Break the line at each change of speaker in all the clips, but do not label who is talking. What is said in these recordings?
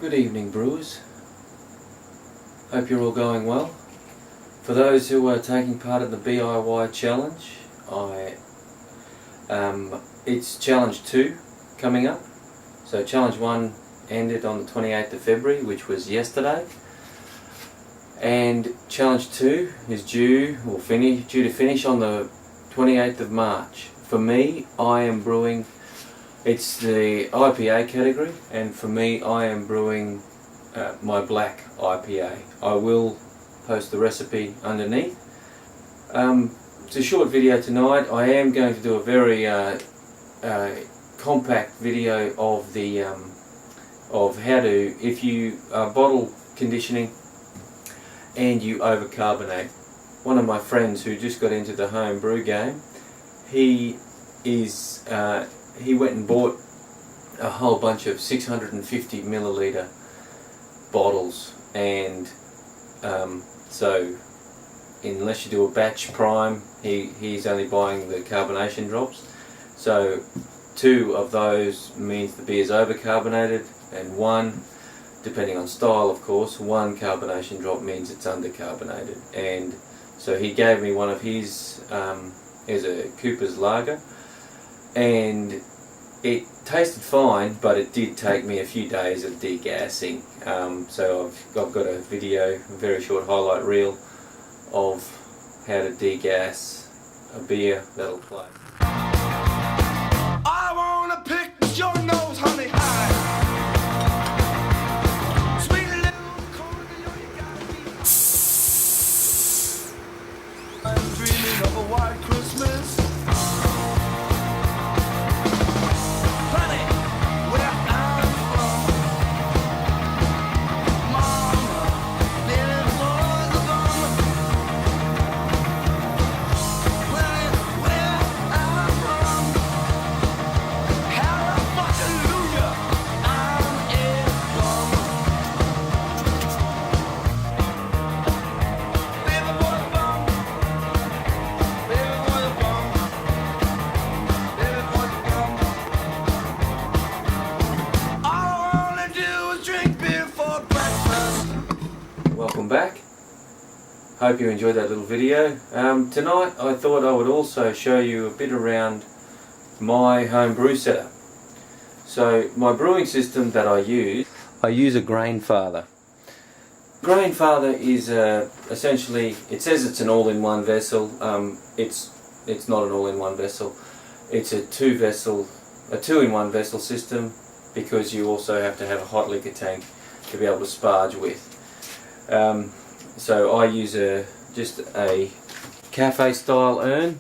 Good evening, brewers. Hope you're all going well. For those who are taking part in the BIY challenge, it's challenge 2 coming up. So challenge 1 ended on the 28th of February, which was yesterday, and challenge 2 is due to finish on the 28th of March. For me, I am brewing, it's the IPA category, and for me I am brewing my Black IPA. I will post the recipe underneath. It's a short video tonight. I am going to do a very compact video of the of how to, if you are bottle conditioning and you overcarbonate. One of my friends who just got into the home brew game, he went and bought a whole bunch of 650 milliliter bottles, and so unless you do a batch prime, he's only buying the carbonation drops. So 2 of those means the beer's overcarbonated, and 1, depending on style of course, 1 carbonation drop means it's undercarbonated. And so he gave me one of his, is a Cooper's Lager, and it tasted fine, but it did take me a few days of degassing. So I've got a video, a very short highlight reel of how to degas a beer that'll play.
I wanna pick your nose, honey, high. Sweet little cordial, you gotta be. I'm dreaming of a white Christmas. Honey, where I'm from, Mama, living for the bum. Honey, where I'm from, hallelujah, I'm a bum. Baby boy bum, baby boy bum, baby boy bum. All I wanna do is drink beer for breakfast.
Welcome back. Hope you enjoyed that little video. Tonight I thought I would also show you a bit around my home brew setup. So my brewing system that I use a grain father. Grain father is essentially, it says it's an all-in-one vessel. It's not an all-in-one vessel. It's a two-in-one vessel system, because you also have to have a hot liquor tank to be able to sparge with. So I use just a cafe style urn,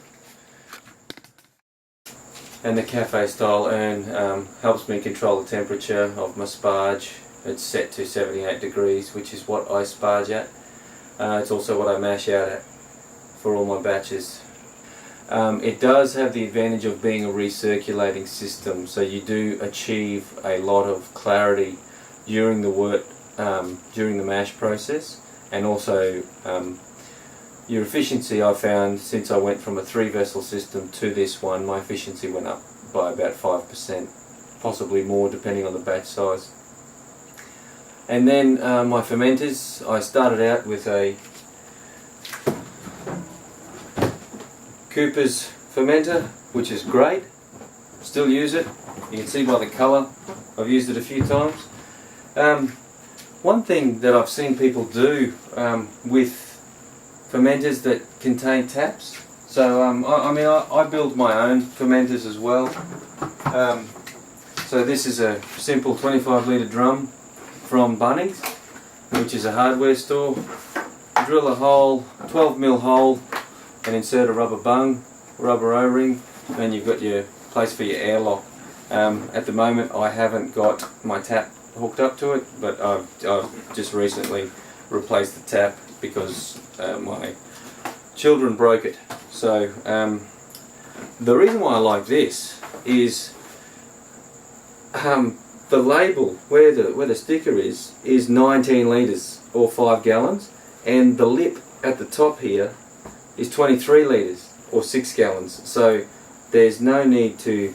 and the cafe style urn helps me control the temperature of my sparge. It's set to 78 degrees, which is what I sparge at. It's also what I mash out at for all my batches. It does have the advantage of being a recirculating system, so you do achieve a lot of clarity during the wort, during the mash process, and also your efficiency. I found since I went from a 3-vessel system to this one, my efficiency went up by about 5%, possibly more depending on the batch size. And then my fermenters, I started out with a Cooper's fermenter, which is great. Still use it. You can see by the colour, I've used it a few times. One thing that I've seen people do with fermenters that contain taps, so I build my own fermenters as well. So this is a simple 25 litre drum from Bunnings, which is a hardware store. Drill a hole, 12mm hole, and insert a rubber bung, rubber O-ring, and you've got your place for your airlock. At the moment I haven't got my tap hooked up to it, but I've just recently replaced the tap because my children broke it. So the reason why I like this is the label where the sticker is 19 litres or 5 gallons, and the lip at the top here is 23 litres or 6 gallons. So there's no need to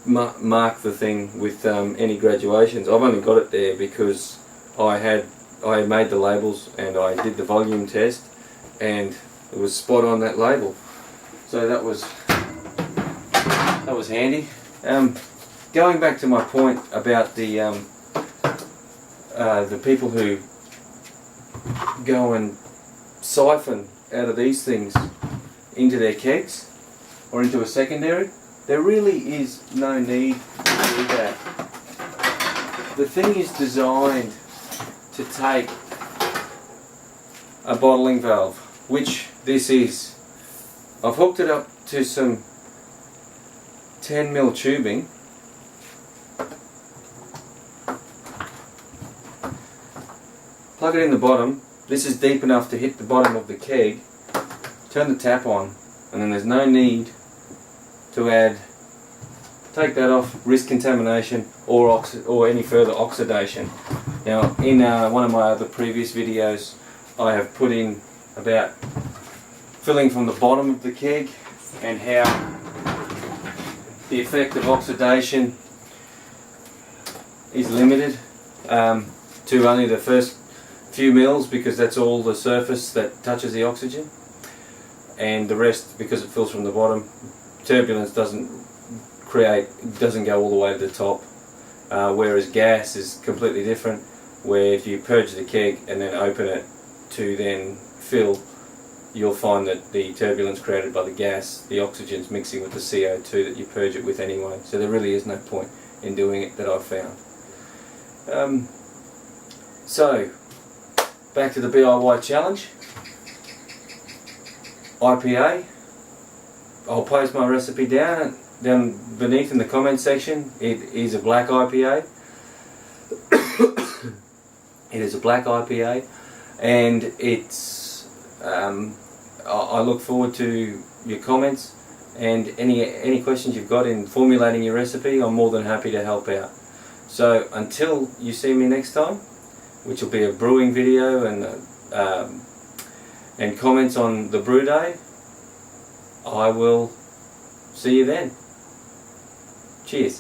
mark the thing with any graduations. I've only got it there because I had made the labels and I did the volume test, and it was spot on that label. So that was handy. Going back to my point about the people who go and siphon out of these things into their kegs or into a secondary, there really is no need to do that. The thing is designed to take a bottling valve, which this is. I've hooked it up to some 10mm tubing. Plug it in the bottom. This is deep enough to hit the bottom of the keg. Turn the tap on, and then there's no need to take that off, risk contamination or any further oxidation. Now, in one of my other previous videos, I have put in about filling from the bottom of the keg and how the effect of oxidation is limited to only the first few mils, because that's all the surface that touches the oxygen, and the rest, because it fills from the bottom, turbulence doesn't go all the way to the top, whereas gas is completely different, where if you purge the keg and then open it to then fill, you'll find that the turbulence created by the gas, the oxygen's mixing with the CO2 that you purge it with anyway, so there really is no point in doing it that I've found. So back to the BIY challenge. IPA. I'll post my recipe down beneath in the comment section. It is a black IPA. It is a black IPA, and it's. I look forward to your comments and any questions you've got in formulating your recipe. I'm more than happy to help out. So until you see me next time, which will be a brewing video and comments on the brew day, I will see you then. Cheers.